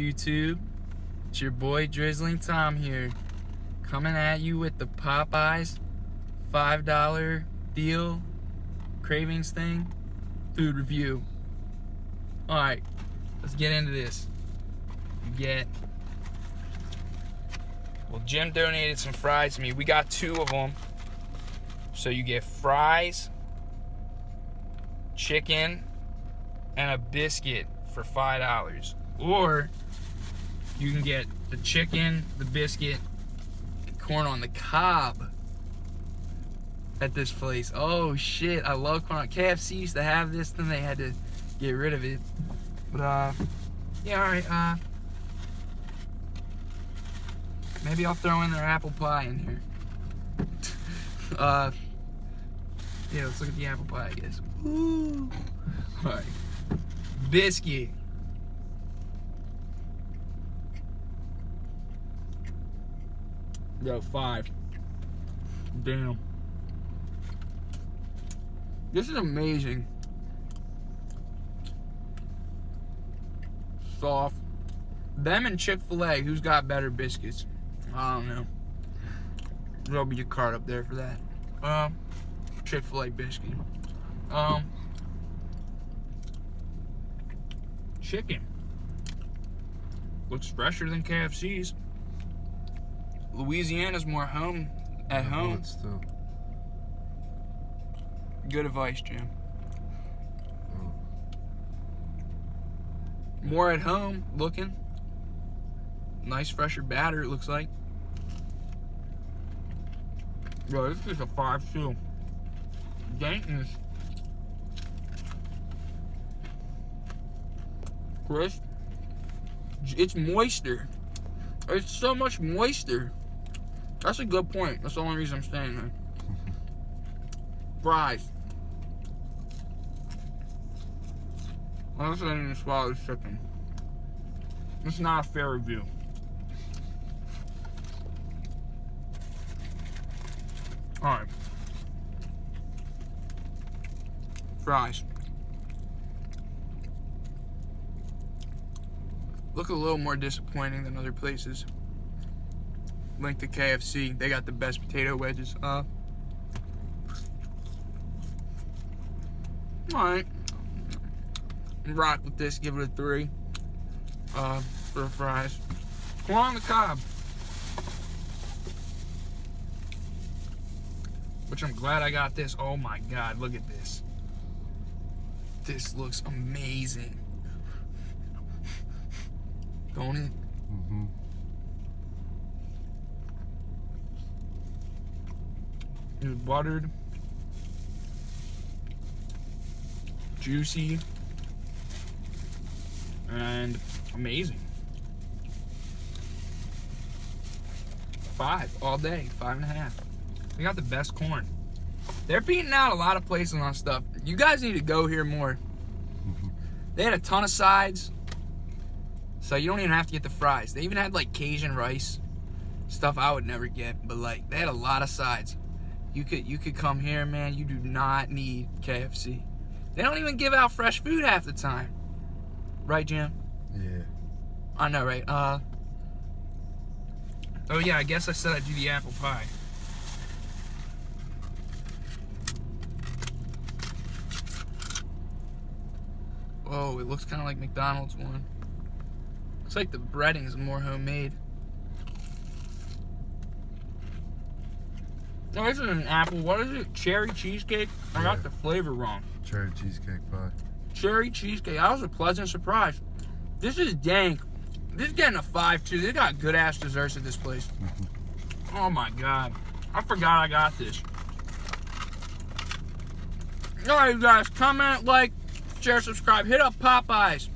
YouTube, it's your boy Drizzling Tom here, coming at you with the Popeyes $5 deal cravings thing food review. Alright, let's get into this. Well, Jim donated some fries to me. We got 2 of them. So you get fries, chicken, and a biscuit for $5. Or you can get the chicken, the biscuit, and corn on the cob at this place. Oh shit, I love corn on KFC used to have this, then they had to get rid of it. But yeah, alright, maybe I'll throw in their apple pie in here. Yeah, let's look at the apple pie, I guess. Woo! Alright. Biscuit. Yo, 5. Damn. This is amazing. Soft. Them and Chick-Fil-A, who's got better biscuits? I don't know. There'll be a card up there for that. Chick-Fil-A biscuit. Chicken. Looks fresher than KFC's. Louisiana's more at home. Still. Good advice, Jim. More at home looking. Nice fresher batter, it looks like. Bro, this is a 5 too. Dankness. Crisp. It's moister. It's so much moister. That's a good point. That's the only reason I'm staying there. Fries. Honestly, I didn't swallow this chicken. This is not a fair review. Alright. Fries. Look a little more disappointing than other places. Link to KFC. They got the best potato wedges. Alright. Rock with this. Give it a 3. For the fries. Corn on the cob. Which I'm glad I got this. Oh my god, look at this. This looks amazing. Don't it? Mm-hmm. It's buttered. Juicy. And amazing. 5 all day. 5.5. They got the best corn. They're beating out a lot of places on stuff. You guys need to go here more. They had a ton of sides. So you don't even have to get the fries. They even had like Cajun rice. Stuff I would never get. But like they had a lot of sides. You could come here, man. You do not need KFC. They don't even give out fresh food half the time. Right, Jim? Yeah. I know, right? Oh yeah, I guess I said I'd do the apple pie. Whoa, it looks kind of like McDonald's one. Looks like the breading is more homemade. No, this isn't an apple. What is it? Cherry cheesecake? I got the flavor wrong. Cherry cheesecake pie. Cherry cheesecake. That was a pleasant surprise. This is dank. This is getting a 5 too. They got good ass desserts at this place. Oh my god. I forgot I got this. Alright, you guys. Comment, like, share, subscribe. Hit up Popeyes.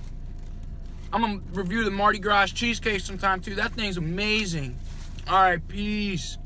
I'm gonna review the Mardi Gras cheesecake sometime too. That thing's amazing. Alright, peace.